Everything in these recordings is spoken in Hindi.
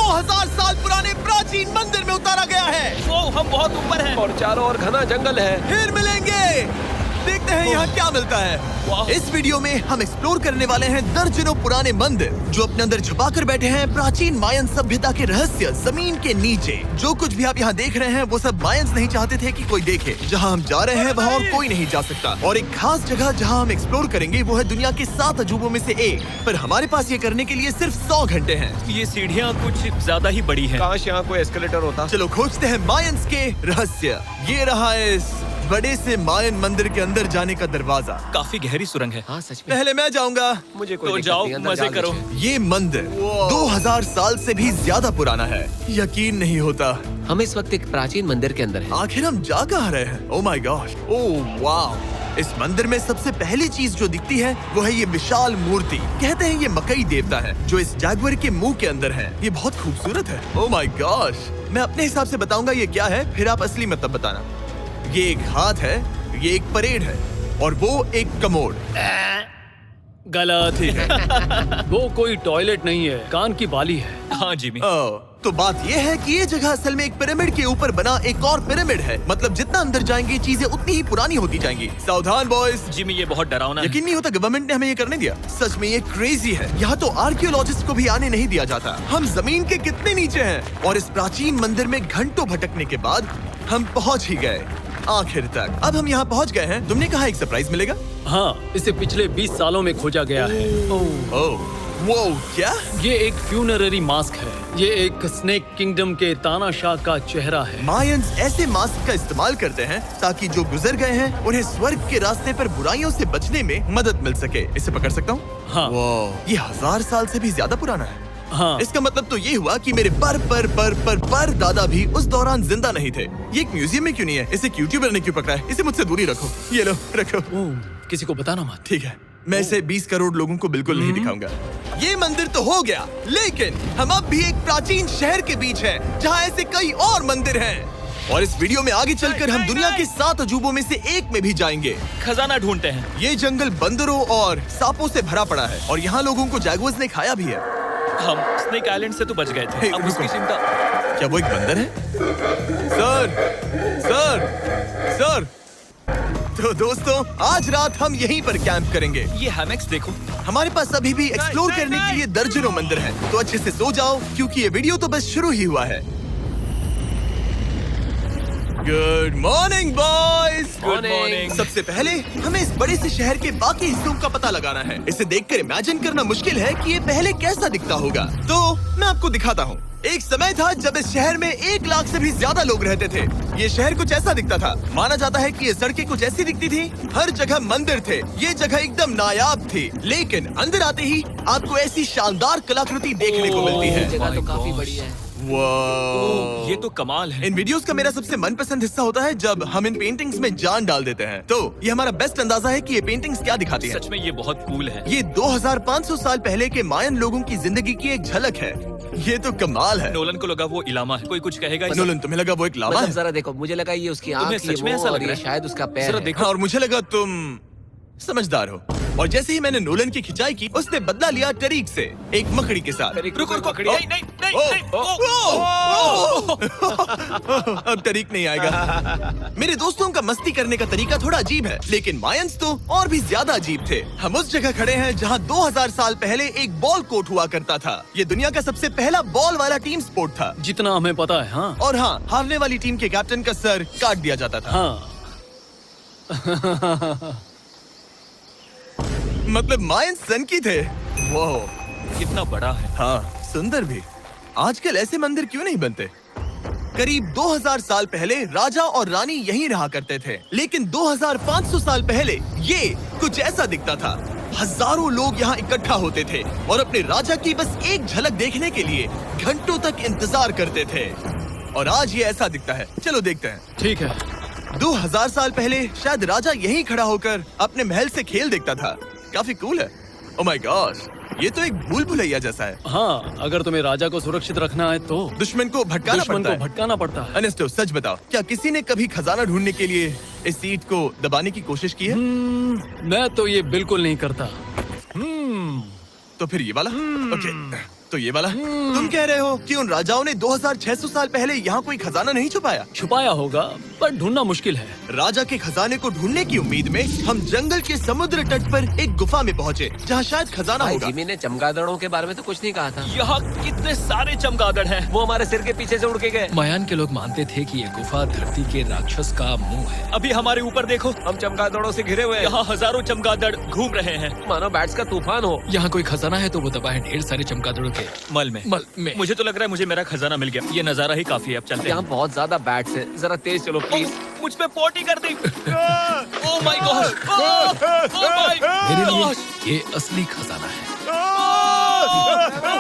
2000 साल पुराने प्राचीन मंदिर में उतारा गया है। वो हम बहुत ऊपर हैं और चारों ओर घना जंगल है। फिर मिलेंगे। देखते हैं यहाँ क्या मिलता है। इस वीडियो में हम एक्सप्लोर करने वाले हैं दर्जनों पुराने मंदिर जो अपने अंदर छुपा कर बैठे हैं प्राचीन मायन सभ्यता के रहस्य जमीन के नीचे। जो कुछ भी आप यहाँ देख रहे हैं वो सब मायंस नहीं चाहते थे कि कोई देखे। जहाँ हम जा रहे हैं वहाँ और कोई नहीं जा सकता। और एक खास जगह जहाँ हम एक्सप्लोर करेंगे वो है दुनिया के 7 अजूबों में से एक। पर हमारे पास ये करने के लिए सिर्फ 100 घंटे हैं। ये सीढ़ियाँ कुछ ज्यादा ही बड़ी हैं। काश यहाँ कोई एस्केलेटर होता। चलो खोजते हैं मायंस के रहस्य। ये रहा इस बड़े से मायन मंदिर के अंदर जाने का दरवाजा। काफी गहरी सुरंग है। हाँ सच में। पहले मैं जाऊंगा। मुझे कोई तो दिक्कत जाओ, नहीं, अंदर मजे जाओ करो। मुझे। ये मंदिर 2000 साल से भी ज्यादा पुराना है। यकीन नहीं होता। हम इस वक्त एक प्राचीन मंदिर के अंदर हैं। आखिर हम जा कहाँ रहे हैं? ओह माय गॉड, ओह वाव। इस मंदिर में सबसे पहली चीज जो दिखती है वो है ये विशाल मूर्ति। कहते हैं ये मकई देवता है जो इस जैगुआर के मुंह के अंदर है। ये बहुत खूबसूरत है। ओह माय गॉड। मैं अपने हिसाब से बताऊंगा ये क्या है, फिर आप असली मतलब बताना। ये एक हाथ है, ये एक परेड है और वो एक कमोड। गलत है। वो कोई टॉयलेट नहीं है, कान की बाली है। हाँ जिमी। तो बात ये है कि ये जगह असल में एक पिरामिड के ऊपर बना एक और पिरामिड है। मतलब जितना अंदर जाएंगे चीजें उतनी ही पुरानी होती जाएंगी। सावधान बॉयज। जिमी ये बहुत डरावना है। यकीन नहीं होता गवर्नमेंट ने हमें ये करने दिया। सच में ये क्रेजी है। यहाँ तो आर्कियोलॉजिस्ट को भी आने नहीं दिया जाता। हम जमीन के कितने नीचे हैं और इस प्राचीन मंदिर में घंटों भटकने के बाद हम पहुँच ही गए आखिर तक। अब हम यहाँ पहुँच गए हैं। तुमने कहा एक सरप्राइज मिलेगा। हाँ, इसे पिछले 20 सालों में खोजा गया है। ओह वो क्या? ये एक फ्यूनररी मास्क है। ये एक स्नेक किंगडम के तानाशाह का चेहरा है। मायंस ऐसे मास्क का इस्तेमाल करते हैं ताकि जो गुजर गए हैं उन्हें स्वर्ग के रास्ते पर बुराइयों से बचने में मदद मिल सके। इसे पकड़ सकता हूँ? हाँ। ये 1000 साल से भी ज्यादा पुराना है। हाँ। इसका मतलब तो ये हुआ कि मेरे पर दादा भी उस दौरान जिंदा नहीं थे। ये एक म्यूजियम में क्यों नहीं है? इसे यूट्यूबर ने क्यों पकड़ा है? इसे मुझसे दूरी रखो। ये लो रखो। किसी को बताना मत। ठीक है, मैं इसे 20 करोड़ लोगों को बिल्कुल नहीं दिखाऊंगा। ये मंदिर तो हो गया, लेकिन हम अब भी एक प्राचीन शहर के बीच हैं, जहाँ ऐसे कई और मंदिर हैं। और इस वीडियो में आगे चलकर हम दुनिया के 7 अजूबों में से एक में भी जाएंगे। खजाना ढूंढते हैं। ये जंगल बंदरों और सांपों से भरा पड़ा है और यहाँ लोगों को जैगुआर्स ने खाया भी है। हम स्नेक आइलैंड से तो बच गए थे। हे, अब उसकी रुको। चिंता। क्या वो एक बंदर है? सर। तो दोस्तों आज रात हम यहीं पर कैंप करेंगे। ये हैमक्स देखो। हमारे पास अभी भी एक्सप्लोर करने के लिए दर्जनों मंदिर हैं। तो अच्छे से सो जाओ क्योंकि ये वीडियो तो बस शुरू ही हुआ है। Good morning boys. Good morning. सबसे पहले हमें इस बड़े से शहर के बाकी हिस्सों का पता लगाना है। इसे देखकर इमेजिन करना मुश्किल है कि ये पहले कैसा दिखता होगा। तो मैं आपको दिखाता हूँ। एक समय था जब इस शहर में 1 लाख से भी ज्यादा लोग रहते थे। ये शहर कुछ ऐसा दिखता था। माना जाता है कि ये सड़कें कुछ ऐसी दिखती थी। हर जगह मंदिर थे। ये जगह एकदम नायाब थी। लेकिन अंदर आते ही आपको ऐसी शानदार कलाकृति देखने को मिलती है। जगह तो काफी बड़ी है। वाह, ये तो कमाल है। इन वीडियोस का मेरा सबसे मनपसंद हिस्सा होता है जब हम इन पेंटिंग्स में जान डाल देते हैं। तो ये हमारा बेस्ट अंदाजा है कि ये पेंटिंग्स क्या दिखाती हैं। सच में ये बहुत कूल है। ये 2500 साल पहले के मायन लोगों की जिंदगी की एक झलक है। ये तो कमाल है। नोलन को लगा वो इलामा है। कोई कुछ कहेगा? नोलन तुम्हें लगा वो एक लावा मतलब है? जरा देखो, मुझे लगा ये उसकी तुम्हें आँख, सच में ये ऐसा वो, लग और रहा ये है? शायद उसका पैर जरा है। देखो। हाँ, और मुझे लगा तुम समझदार हो। और जैसे ही मैंने नोलन की खिंचाई की उसने बदला लिया टरीक से, एक मकड़ी के साथ। रुको रुको। ओ, नहीं। अब तरीक नहीं आएगा। मेरे दोस्तों का मस्ती करने का तरीका थोड़ा अजीब है, लेकिन मायंस तो और भी ज्यादा अजीब थे। हम उस जगह खड़े हैं जहां 2000 साल पहले एक बॉल कोर्ट हुआ करता था। ये दुनिया का सबसे पहला बॉल वाला टीम स्पोर्ट था। जितना हमें पता है। हाँ। और हाँ, हारने वाली टीम के कैप्टन का सर काट दिया जाता था। हाँ। मतलब मायंस सन की थे। वो कितना बड़ा है। हाँ, सुंदर भी। आजकल ऐसे मंदिर क्यों नहीं बनते? करीब 2000 साल पहले राजा और रानी यहीं रहा करते थे, लेकिन 2500 साल पहले ये कुछ ऐसा दिखता था। हजारों लोग यहाँ इकट्ठा होते थे और अपने राजा की बस एक झलक देखने के लिए घंटों तक इंतजार करते थे। और आज ये ऐसा दिखता है। चलो देखते हैं। ठीक है। 2000 साल पहले शायद राजा यहीं खड़ा होकर अपने महल से खेल देखता था। काफी कूल है। ओह माय गॉड, ये तो एक भूल भुलैया जैसा है। हाँ, अगर तुम्हें राजा को सुरक्षित रखना है तो दुश्मन को भटकाना पड़ता है। अनेस्टो सच बताओ, क्या किसी ने कभी खजाना ढूंढने के लिए इस सीट को दबाने की कोशिश की है? मैं तो ये बिल्कुल नहीं करता। तो फिर ये वाला? ओके। तो ये वाला तुम कह रहे हो कि उन राजाओं ने 2600 साल पहले यहाँ कोई खजाना नहीं छुपाया? छुपाया होगा पर ढूंढना मुश्किल है। राजा के खजाने को ढूंढने की उम्मीद में हम जंगल के समुद्र तट पर एक गुफा में पहुँचे जहाँ शायद खजाना भाई होगा। जिमी ने चमगादड़ों के बारे में तो कुछ नहीं कहा था। यहाँ कितने सारे चमगादड़ हैं। वो हमारे सिर के पीछे से उड़ के गए। मायान के लोग मानते थे कि ये गुफा धरती के राक्षस का मुंह है। अभी हमारे ऊपर देखो, हम चमगादड़ों से घिरे हुए हैं। यहाँ हजारों चमगादड़ घूम रहे हैं। मानो बैट्स का तूफान हो। यहाँ कोई खजाना है तो वो दबा है ढेर सारे चमगादड़ों के मल में। मुझे तो लग रहा है मुझे मेरा खजाना मिल गया। ये नजारा ही काफी है। अब चलते यहाँ हैं। बहुत ज्यादा बैट्स है, जरा तेज चलो प्लीज। मुझ पे पोटी कर दी। Oh my god, oh my मेरे लिए गॉड। ये असली खजाना है।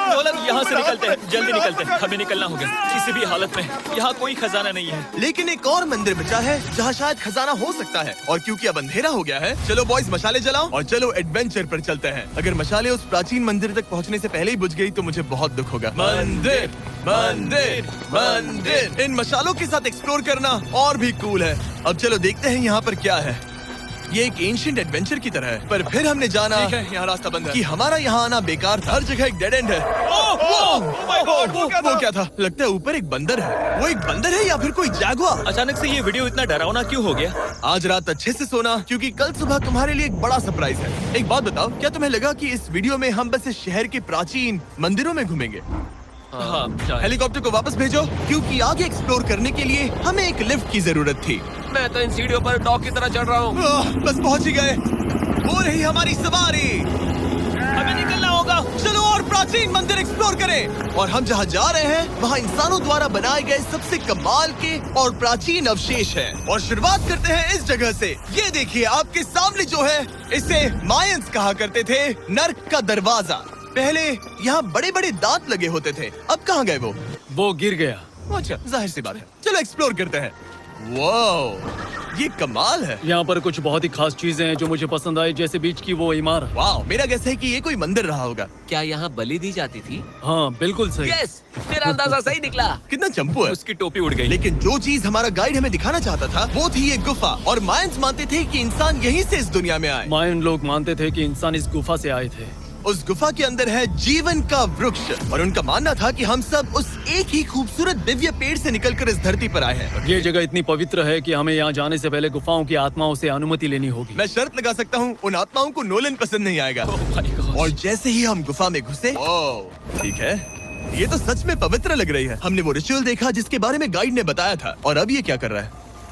नोलन, यहाँ से निकलते हैं, जल्दी निकलते हैं, हमें निकलना होगा किसी भी हालत में। यहाँ कोई खजाना नहीं है। लेकिन एक और मंदिर बचा है जहाँ शायद खजाना हो सकता है। और क्योंकि अब अंधेरा हो गया है, चलो बॉयज मशाले जलाओ और चलो एडवेंचर पर चलते हैं। अगर मशाले उस प्राचीन मंदिर तक पहुँचने से पहले ही बुझ गई तो मुझे बहुत दुख होगा। मंदिर मंदिर मंदिर, इन मशालों के साथ एक्सप्लोर करना और भी कूल है। अब चलो देखते हैं यहाँ पर क्या है। ये एक एंशिएंट एडवेंचर की तरह है, पर फिर हमने जाना ठीक है, यहाँ रास्ता बंद है। कि हमारा यहाँ आना बेकार था। हर जगह एक डेड एंड है। वो क्या था? लगता है ऊपर एक बंदर है। वो एक बंदर है या फिर कोई जैगुआर? अचानक से ये वीडियो इतना डरावना क्यों हो गया? आज रात अच्छे से सोना, क्योंकि कल सुबह तुम्हारे लिए एक बड़ा सरप्राइज है। एक बात बताओ, क्या तुम्हें लगा कि इस वीडियो में हम बस इस शहर के प्राचीन मंदिरों में घूमेंगे? हाँ, शायद। हेलीकॉप्टर को वापस भेजो, क्योंकि आगे एक्सप्लोर करने के लिए हमें एक लिफ्ट की जरूरत थी। मैं तो इन सीढ़ियों पर डॉग की तरह चढ़ रहा हूँ। बस पहुंच ही गए। हो रही हमारी सवारी। हमें निकलना होगा। चलो और प्राचीन मंदिर एक्सप्लोर करें। और हम जहाँ जा रहे हैं वहाँ इंसानों द्वारा बनाए गए सबसे कमाल के और प्राचीन अवशेष हैं। और शुरुआत करते हैं इस जगह से। ये देखिए आपके सामने जो है, इसे मायंस कहा करते थे, नर्क का दरवाजा। पहले यहाँ बड़े बड़े दांत लगे होते थे, अब कहाँ गए वो गिर गया। अच्छा, जाहिर सी बात है। चलो एक्सप्लोर करते हैं। वाओ, ये कमाल है। यहाँ पर कुछ बहुत ही खास चीजें हैं जो मुझे पसंद आई, जैसे बीच की वो इमारत। वाओ, मेरा गैस है कि ये कोई मंदिर रहा होगा। क्या यहाँ बलि दी जाती थी? हाँ बिल्कुल सही। यस, मेरा अंदाजा सही निकला। कितना चंपू है। उसकी टोपी उड़ गई। लेकिन जो चीज हमारा गाइड हमें दिखाना चाहता था वो थी ये गुफा। और मायंस मानते थे कि इंसान यहीं से इस दुनिया में आए। मायन लोग मानते थे कि इंसान इस गुफा से आए थे। उस गुफा के अंदर है जीवन का वृक्ष। और उनका मानना था कि हम सब उस एक ही खूबसूरत दिव्य पेड़ से निकलकर इस धरती पर आए हैं। ये जगह इतनी पवित्र है कि हमें यहाँ जाने से पहले गुफाओं की आत्माओं से अनुमति लेनी होगी। मैं शर्त लगा सकता हूँ उन आत्माओं को नोलन पसंद नहीं आएगा। Oh my God। और जैसे ही हम गुफा में घुसे, ठीक है, ये तो सच में पवित्र लग रही है। हमने वो रिचुअल देखा जिसके बारे में गाइड ने बताया था। और अब ये क्या कर रहा है?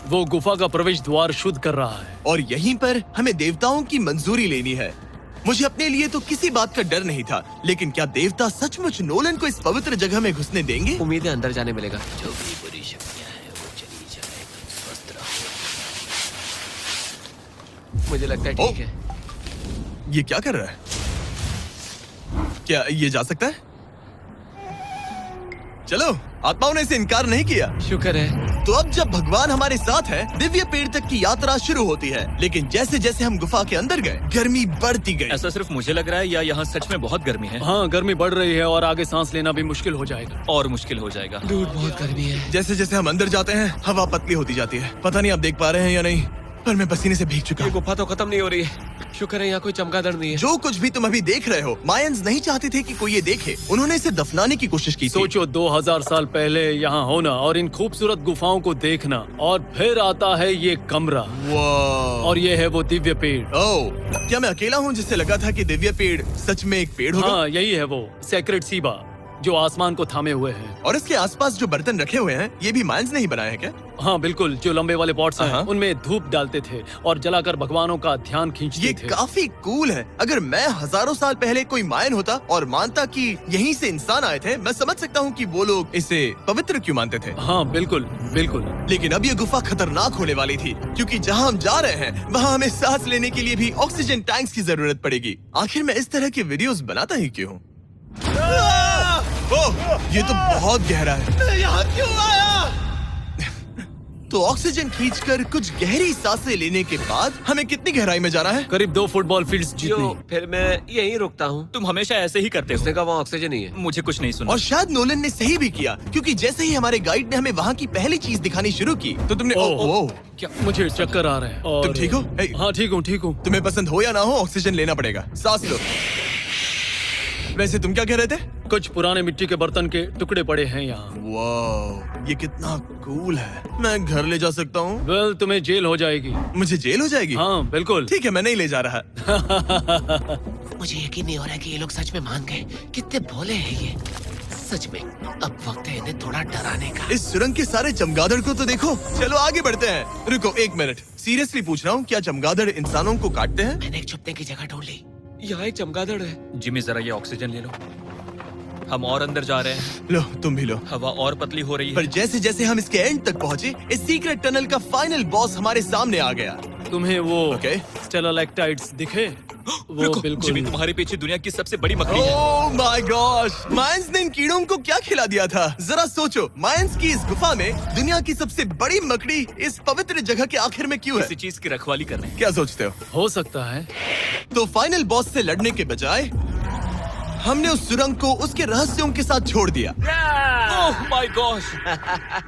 वो गुफा का प्रवेश द्वार शुद्ध कर रहा है। और यहीं पर हमें देवताओं की मंजूरी लेनी है। मुझे अपने लिए तो किसी बात का डर नहीं था, लेकिन क्या देवता सचमुच नोलन को इस पवित्र जगह में घुसने देंगे? उम्मीद है अंदर जाने मिलेगा। जो भी बुरी शक्तियाँ हैं वो चली जाए, स्वस्थ रहो। मुझे लगता है ठीक है। ये क्या कर रहा है? क्या ये जा सकता है? चलो, आत्माओं ने इसे इनकार नहीं किया। शुक्र है। तो अब जब भगवान हमारे साथ है, दिव्य पेड़ तक की यात्रा शुरू होती है। लेकिन जैसे जैसे हम गुफा के अंदर गए, गर्मी बढ़ती गई। ऐसा सिर्फ मुझे लग रहा है या यहाँ सच में बहुत गर्मी है? हाँ, गर्मी बढ़ रही है और आगे सांस लेना भी मुश्किल हो जाएगा। और मुश्किल हो जाएगा। दूर बहुत गर्मी है। जैसे जैसे हम अंदर जाते हैं, हवा पतली होती जाती है। पता नहीं आप देख पा रहे हैं या नहीं, पर मैं पसीने से भीग चुका ये हूँ। गुफा तो खत्म नहीं हो रही है। शुक्र है यहाँ कोई चमगादड़ नहीं है। जो कुछ भी तुम अभी देख रहे हो, मायंस नहीं चाहते थे कि कोई ये देखे। उन्होंने इसे दफनाने की कोशिश की थी। सोचो 2000 साल पहले यहाँ होना और इन खूबसूरत गुफाओं को देखना, और फिर आता है ये कमरा, वाह। और ये है वो दिव्य पेड़। ओह, क्या मैं अकेला हूँ जिससे लगा था कि दिव्य पेड़ सच में एक पेड़ होगा? हाँ, यही है वो सेक्रेड सीबा जो आसमान को थामे हुए हैं। और इसके आसपास जो बर्तन रखे हुए हैं, ये भी मायंस ने ही बनाए हैं क्या? हाँ बिल्कुल, जो लंबे वाले पॉट्स हैं, हाँ। उनमें धूप डालते थे और जलाकर भगवानों का ध्यान खींचते ये थे। काफी कूल है। अगर मैं हजारों साल पहले कोई मायन होता और मानता कि यहीं से इंसान आए थे, मैं समझ सकता हूँ कि वो लोग इसे पवित्र क्यों मानते थे। हाँ बिल्कुल बिल्कुल। लेकिन अब ये गुफा खतरनाक होने वाली थी, क्योंकि जहाँ हम जा रहे हैं वहाँ हमें सांस लेने के लिए भी ऑक्सीजन टैंक्स की जरूरत पड़ेगी। आखिर मैं इस तरह के वीडियोस बनाता ही क्यों हूँ? ओह, ये तो बहुत गहरा है। यहाँ क्यों आया? तो ऑक्सीजन खींचकर कुछ गहरी सांसें लेने के बाद हमें कितनी गहराई में जाना है? करीब 2 फुटबॉल फील्ड्स जो जितनी। फिर मैं यहीं रुकता हूँ। तुम हमेशा ऐसे ही करते उसने हो। कहा वहाँ ऑक्सीजन नहीं है। मुझे कुछ नहीं सुना। और शायद नोलन ने सही भी किया, क्योंकि जैसे ही हमारे गाइड ने हमें वहाँ की पहली चीज दिखानी शुरू की तो तुमने ओह, क्या मुझे चक्कर आ रहे हैं। और तुम ठीक हो? हाँ ठीक हूँ ठीक हूँ। तुम्हें पसंद हो या ना हो, ऑक्सीजन लेना पड़ेगा। सांस लो। वैसे तुम क्या कह रहे थे? कुछ पुराने मिट्टी के बर्तन के टुकड़े पड़े हैं यहाँ। वाह, ये कितना कूल है। मैं घर ले जा सकता हूँ? वेल, तुम्हें जेल हो जाएगी। मुझे जेल हो जाएगी? हाँ बिल्कुल। ठीक है, मैं नहीं ले जा रहा। मुझे यकीन नहीं हो रहा है कि ये लोग सच में मान गए। कितने भोले हैं ये। सच में अब वक्त है इन्हें थोड़ा डराने का। इस सुरंग के सारे चमगादड़ को तो देखो। चलो आगे बढ़ते हैं। रुको 1 मिनट, सीरियसली पूछ रहा हूँ, क्या चमगादड़ इंसानों को काटते हैं? मैंने एक छुपने की जगह ढूंढ ली। यहाँ एक चमगादड़ है। जिमी जरा ये ऑक्सीजन ले लो। हम और अंदर जा रहे हैं। लो, तुम भी लो। हवा और पतली हो रही पर है। जैसे जैसे हम इसके एंड तक पहुँचे, इस सीक्रेट टनल का फाइनल बॉस हमारे सामने आ गया। तुम्हें वो ओके। स्टेलाक्टाइट्स दिखे? वो रुको, बिल्कुल। जिमी तुम्हारे पीछे दुनिया की सबसे बड़ी मकड़ी है। ओह माय गॉश, मायंस ने इन कीड़ों को क्या खिला दिया था? जरा सोचो, मायंस की इस गुफा में दुनिया की सबसे बड़ी मकड़ी इस पवित्र जगह के आखिर में क्यों है? किसी चीज की रखवाली कर रहे हैं। क्या सोचते हो? हो सकता है। तो फाइनल बॉस से लड़ने के बजाय हमने उस सुरंग को उसके रहस्यों के साथ छोड़ दिया। ओह माय गॉश,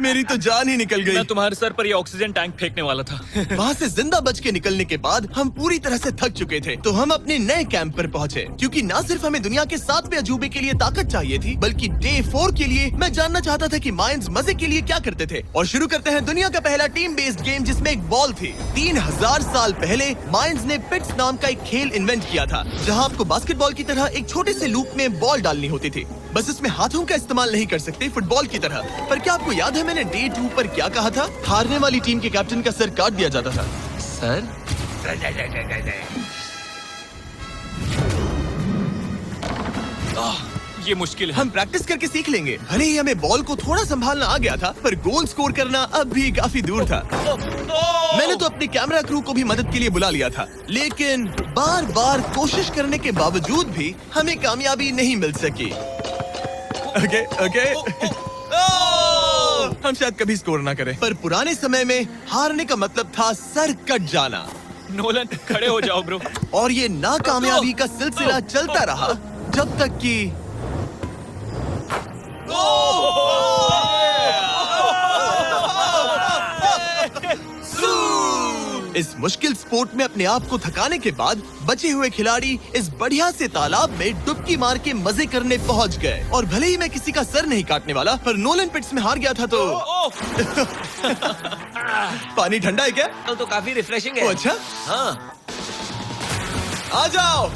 मेरी तो जान ही निकल गई। मैं तुम्हारे सर पर ये ऑक्सीजन टैंक फेंकने वाला था। वहाँ से जिंदा बच के निकलने के बाद हम पूरी तरह से थक चुके थे, तो हम अपने नए कैंप पर पहुँचे। क्योंकि न सिर्फ हमें दुनिया के 7वें अजूबे के लिए ताकत चाहिए थी, बल्कि डे 4 के लिए मैं जानना चाहता था कि मायंस मजे के लिए क्या करते थे। और शुरू करते हैं दुनिया का पहला टीम बेस्ड गेम, जिसमें एक बॉल थी। 3000 साल पहले मायंस ने पिट्स नाम का एक खेल इन्वेंट किया था, जहाँ आपको बास्केटबॉल की तरह एक छोटे से लूप में बॉल डालनी होती थी। बस इसमें हाथों का इस्तेमाल नहीं कर सकते, फुटबॉल की तरह। पर क्या आपको याद है मैंने डे 2 पर क्या कहा था? हारने वाली टीम के कैप्टन का सर काट दिया जाता था। सर ये मुश्किल है। हम प्रैक्टिस करके सीख लेंगे। भले ही हमें बॉल को थोड़ा संभालना आ गया था, पर गोल स्कोर करना अब भी काफी दूर था। मैंने तो अपने कैमरा क्रू को भी मदद के लिए बुला लिया था, लेकिन बार बार कोशिश करने के बावजूद भी हमें कामयाबी नहीं मिल सकी। ओके हम शायद कभी स्कोर ना करें, पर पुराने समय में हारने का मतलब था सर कट जाना। नोलन, खड़े हो जाओ ब्रो। और ये नाकामयाबी का सिलसिला चलता रहा जब तक कि इस मुश्किल स्पोर्ट में अपने आप को थकाने के बाद बचे हुए खिलाड़ी इस बढ़िया से तालाब में डुबकी मार के मजे करने पहुंच गए। और भले ही मैं किसी का सर नहीं काटने वाला, पर नोलन पिट्स में हार गया था तो पानी ठंडा है क्या? तो काफी रिफ्रेशिंग ओ, है। अच्छा, हाँ, आ जाओ।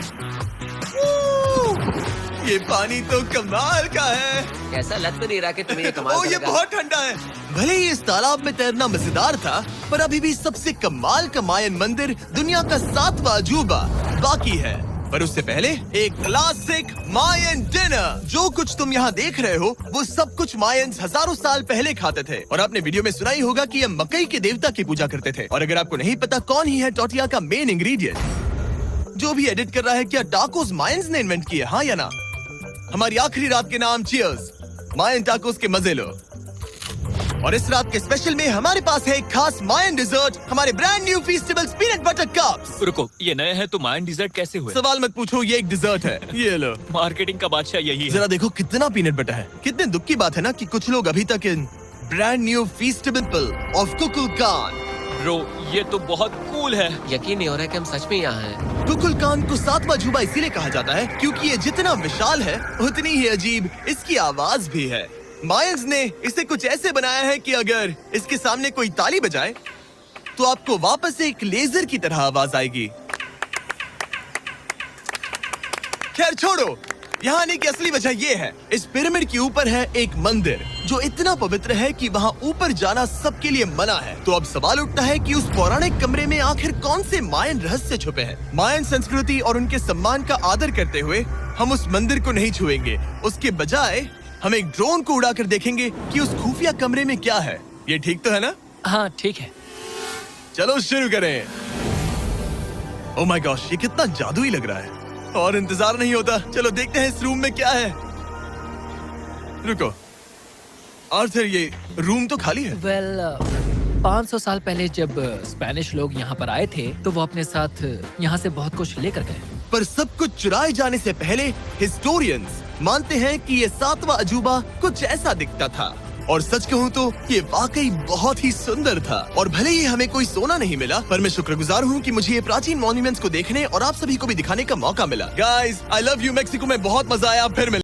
ये पानी तो कमाल का है। कैसा लग तो नहीं रहा कि तुम्हें ये कमाल ओ, ये करेगा। बहुत ठंडा है। भले ही इस तालाब में तैरना मजेदार था, पर अभी भी सबसे कमाल का मायन मंदिर, दुनिया का 7वां अजूबा बाकी है। पर उससे पहले एक क्लासिक मायन डिनर। जो कुछ तुम यहाँ देख रहे हो, वो सब कुछ मायंस हजारों साल पहले खाते थे। और आपने वीडियो में सुना ही होगा कि ये मकई के देवता की पूजा करते थे। और अगर आपको नहीं पता कौन ही है टोटिया का मेन इंग्रेडिएंट, जो भी एडिट कर रहा है, क्या टाकोस मायंस ने इन्वेंट किए? हाँ या ना? हमारी आखिरी रात के नाम चीयर्स, मायन टाकोस के मजे लो। और इस रात के स्पेशल में हमारे पास है एक खास मायन डिजर्ट, हमारे brand new Feastables peanut butter cups. रुको, ये नए हैं तो मायन डिजर्ट कैसे हुए? सवाल मत पूछो, ये एक डिजर्ट है। ये लो। मार्केटिंग का बादशाह यही है। जरा देखो कितना पीनट बटर है। कितने दुख की बात है ना कि कुछ लोग अभी तक इन ब्रांड न्यू फीस्टेबल ऑफ कुकुलकान। ब्रो, ये तो बहुत कूल है। यकीन नहीं हो रहा है कि हम सच में यहाँ हैं। कुकुलकान को 7वां अजूबा इसीलिए कहा जाता है क्योंकि ये जितना विशाल है, उतनी ही अजीब इसकी आवाज भी है। मायंस ने इसे कुछ ऐसे बनाया है कि अगर इसके सामने कोई ताली बजाए, तो आपको वापस एक लेजर की तरह आवाज आएगी। खैर छोड़ो, यहाँ आने की असली वजह ये है, इस पिरामिड के ऊपर है एक मंदिर जो इतना पवित्र है कि वहाँ ऊपर जाना सबके लिए मना है। तो अब सवाल उठता है कि उस पौराणिक कमरे में आखिर कौन से मायन रहस्य छुपे हैं। मायन संस्कृति और उनके सम्मान का आदर करते हुए हम उस मंदिर को नहीं छुएंगे। उसके बजाय हम एक ड्रोन को उड़ाकर देखेंगे कि उस खुफिया कमरे में क्या है। ये ठीक तो है ना? हाँ ठीक है। चलो शुरू करें। ओह माय गॉश, ये कितना जादुई लग रहा है और इंतजार नहीं होता। चलो देखते हैं इस रूम में क्या है। रुको आर्थर, ये रूम तो खाली है। वेल 500 साल पहले जब स्पेनिश लोग यहाँ पर आए थे, तो वो अपने साथ यहाँ से बहुत कुछ लेकर गए। पर सब कुछ चुराए जाने से पहले हिस्टोरियंस मानते हैं कि ये 7वां अजूबा कुछ ऐसा दिखता था। और सच कहूँ तो ये वाकई बहुत ही सुंदर था। और भले ही हमें कोई सोना नहीं मिला, पर मैं शुक्रगुजार हूँ कि मुझे ये प्राचीन मॉन्यूमेंट्स को देखने और आप सभी को भी दिखाने का मौका मिला। Guys, I love you Mexico में बहुत मजा आया। फिर मिलेंगे।